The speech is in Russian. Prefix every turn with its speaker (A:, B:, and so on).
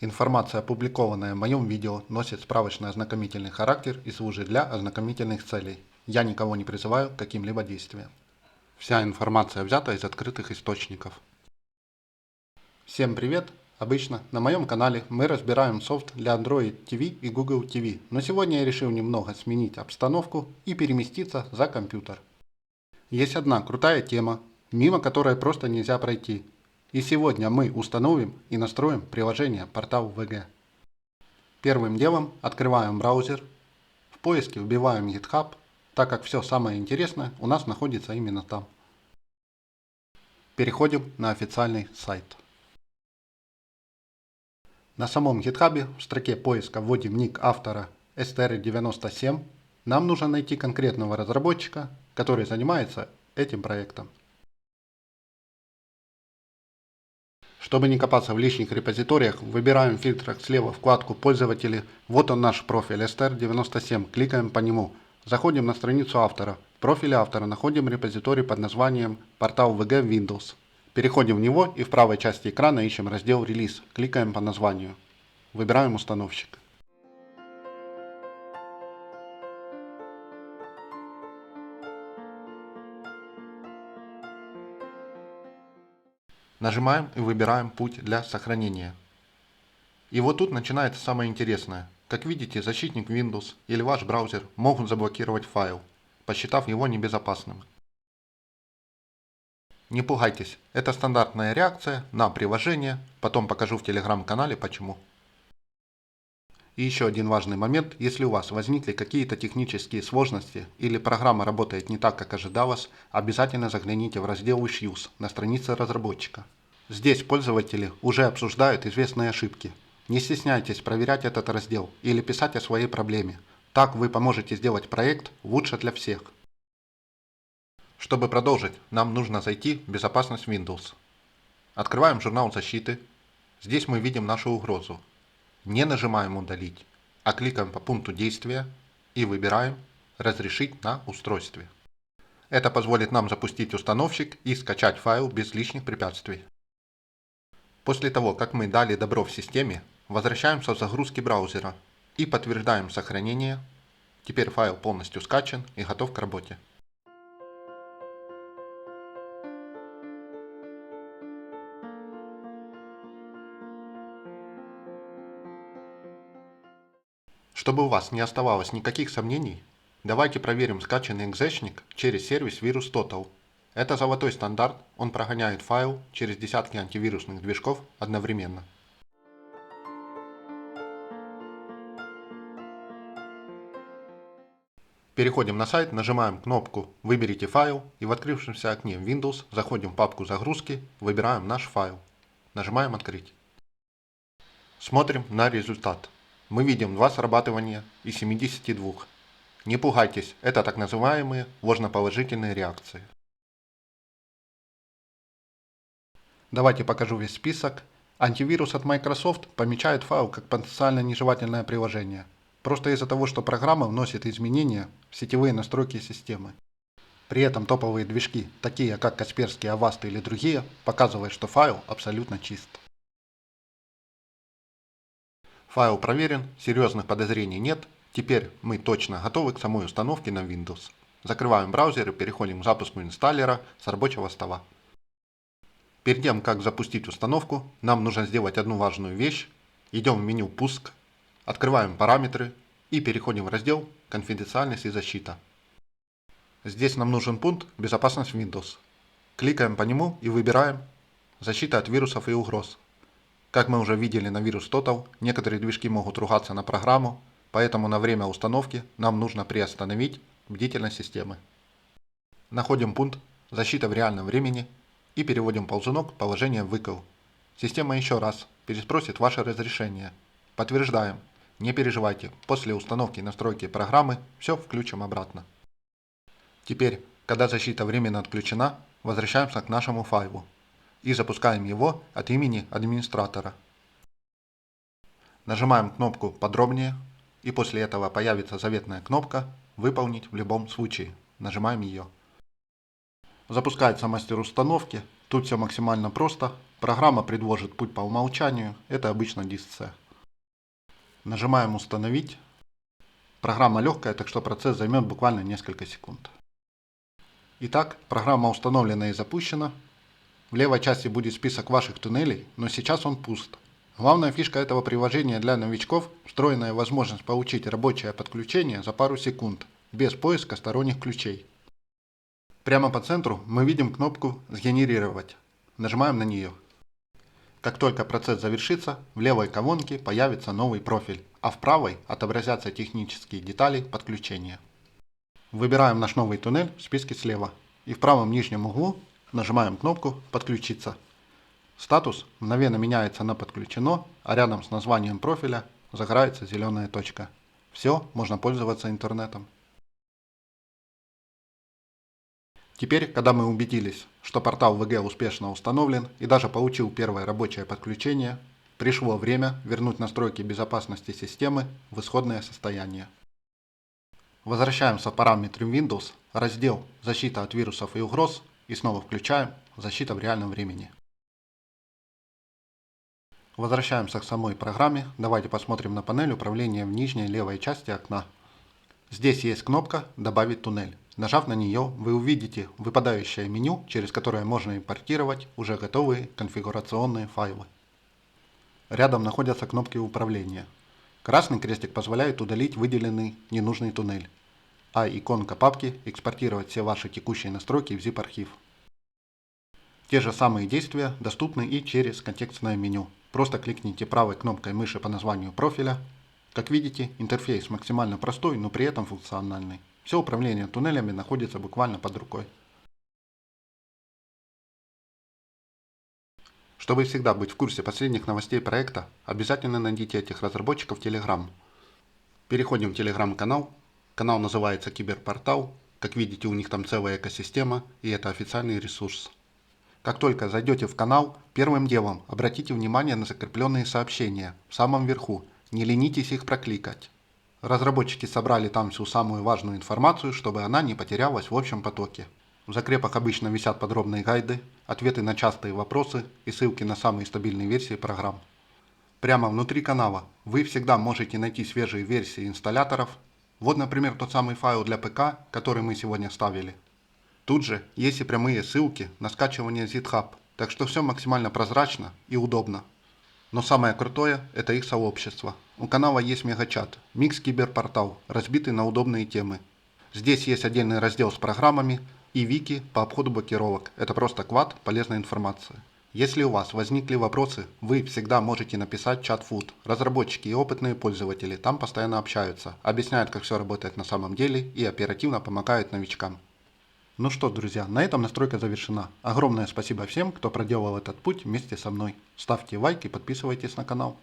A: Информация, опубликованная в моем видео, носит справочно-ознакомительный характер и служит для ознакомительных целей. Я никого не призываю к каким-либо действиям. Вся информация взята из открытых источников. Всем привет! Обычно на моем канале мы разбираем софт для Android TV и Google TV, но сегодня я решил немного сменить обстановку и переместиться за компьютер. Есть одна крутая тема, мимо которой просто нельзя пройти. И сегодня мы установим и настроим приложение Портал ВГ. Первым делом открываем браузер, в поиске вбиваем GitHub, так как все самое интересное у нас находится именно там. Переходим на официальный сайт. На самом GitHub в строке поиска вводим ник автора str97. Нам нужно найти конкретного разработчика, который занимается этим проектом. Чтобы не копаться в лишних репозиториях, выбираем в фильтрах слева вкладку «Пользователи». Вот он наш профиль str97. Кликаем по нему. Заходим на страницу автора. В профиле автора находим репозиторий под названием «Портал ВГ Windows». Переходим в него и в правой части экрана ищем раздел «Релиз». Кликаем по названию. Выбираем установщик. Нажимаем и выбираем путь для сохранения. И вот тут начинается самое интересное. Как видите, защитник Windows или ваш браузер могут заблокировать файл, посчитав его небезопасным. Не пугайтесь, это стандартная реакция на приложение, потом покажу в телеграм-канале почему. И еще один важный момент, если у вас возникли какие-то технические сложности или программа работает не так, как ожидалось, обязательно загляните в раздел Issues на странице разработчика. Здесь пользователи уже обсуждают известные ошибки. Не стесняйтесь проверять этот раздел или писать о своей проблеме. Так вы поможете сделать проект лучше для всех. Чтобы продолжить, нам нужно зайти в безопасность Windows. Открываем журнал защиты. Здесь мы видим нашу угрозу. Не нажимаем «Удалить», а кликаем по пункту действия и выбираем «Разрешить на устройстве». Это позволит нам запустить установщик и скачать файл без лишних препятствий. После того, как мы дали добро в системе, возвращаемся в загрузки браузера и подтверждаем сохранение. Теперь файл полностью скачан и готов к работе. Чтобы у вас не оставалось никаких сомнений, давайте проверим скачанный экзешник через сервис VirusTotal. Это золотой стандарт, он прогоняет файл через десятки антивирусных движков одновременно. Переходим на сайт, нажимаем кнопку «Выберите файл» и в открывшемся окне Windows заходим в папку «Загрузки», выбираем наш файл. Нажимаем «Открыть». Смотрим на результат. Мы видим 2 срабатывания из 72. Не пугайтесь, это так называемые ложноположительные реакции. Давайте покажу весь список. Антивирус от Microsoft помечает файл как потенциально нежелательное приложение. Просто из-за того, что программа вносит изменения в сетевые настройки системы. При этом топовые движки, такие как Kaspersky, Avast или другие, показывают, что файл абсолютно чист. Файл проверен, серьезных подозрений нет. Теперь мы точно готовы к самой установке на Windows. Закрываем браузер и переходим к запуску инсталлера с рабочего стола. Перед тем, как запустить установку, нам нужно сделать одну важную вещь. Идем в меню «Пуск», открываем параметры и переходим в раздел «Конфиденциальность и защита». Здесь нам нужен пункт «Безопасность Windows». Кликаем по нему и выбираем «Защита от вирусов и угроз». Как мы уже видели на VirusTotal, некоторые движки могут ругаться на программу, поэтому на время установки нам нужно приостановить бдительность системы. Находим пункт «Защита в реальном времени» и переводим ползунок в положение «Выкл». Система еще раз переспросит ваше разрешение. Подтверждаем. Не переживайте, после установки и настройки программы все включим обратно. Теперь, когда защита временно отключена, возвращаемся к нашему файлу и запускаем его от имени администратора. Нажимаем кнопку «Подробнее» и после этого появится заветная кнопка «Выполнить в любом случае». Нажимаем ее. Запускается мастер установки. Тут все максимально просто. Программа предложит путь по умолчанию, это обычно диск-C. Нажимаем «Установить». Программа легкая, так что процесс займет буквально несколько секунд. Итак, программа установлена и запущена. В левой части будет список ваших туннелей, но сейчас он пуст. Главная фишка этого приложения для новичков – встроенная возможность получить рабочее подключение за пару секунд, без поиска сторонних ключей. Прямо по центру мы видим кнопку «Сгенерировать». Нажимаем на нее. Как только процесс завершится, в левой колонке появится новый профиль, а в правой отобразятся технические детали подключения. Выбираем наш новый туннель в списке слева и в правом нижнем углу нажимаем кнопку «Подключиться». Статус мгновенно меняется на «Подключено», а рядом с названием профиля загорается зеленая точка. Все, можно пользоваться интернетом. Теперь, когда мы убедились, что портал ВГ успешно установлен и даже получил первое рабочее подключение, пришло время вернуть настройки безопасности системы в исходное состояние. Возвращаемся в параметры Windows, раздел «Защита от вирусов и угроз» и снова включаем «Защита в реальном времени». Возвращаемся к самой программе. Давайте посмотрим на панель управления в нижней левой части окна. Здесь есть кнопка «Добавить туннель». Нажав на нее, вы увидите выпадающее меню, через которое можно импортировать уже готовые конфигурационные файлы. Рядом находятся кнопки управления. Красный крестик позволяет удалить выделенный ненужный туннель, а иконка папки экспортировать все ваши текущие настройки в zip-архив. Те же самые действия доступны и через контекстное меню. Просто кликните правой кнопкой мыши по названию профиля. Как видите, интерфейс максимально простой, но при этом функциональный. Все управление туннелями находится буквально под рукой. Чтобы всегда быть в курсе последних новостей проекта, обязательно найдите этих разработчиков в Telegram. Переходим в Telegram канал. Канал называется Киберпортал. Как видите, у них там целая экосистема, и это официальный ресурс. Как только зайдете в канал, первым делом обратите внимание на закрепленные сообщения в самом верху. Не ленитесь их прокликать. Разработчики собрали там всю самую важную информацию, чтобы она не потерялась в общем потоке. В закрепах обычно висят подробные гайды, ответы на частые вопросы и ссылки на самые стабильные версии программ. Прямо внутри канала вы всегда можете найти свежие версии инсталляторов. Вот, например, тот самый файл для ПК, который мы сегодня ставили. Тут же есть и прямые ссылки на скачивание ZitHub, так что все максимально прозрачно и удобно. Но самое крутое – это их сообщество. У канала есть мегачат «Микс Киберпортал», разбитый на удобные темы. Здесь есть отдельный раздел с программами и вики по обходу блокировок. Это просто квад полезной информации. Если у вас возникли вопросы, вы всегда можете написать в чат-фуд. Разработчики и опытные пользователи там постоянно общаются, объясняют, как все работает на самом деле и оперативно помогают новичкам. Ну что, друзья, на этом настройка завершена. Огромное спасибо всем, кто проделал этот путь вместе со мной. Ставьте лайк и подписывайтесь на канал.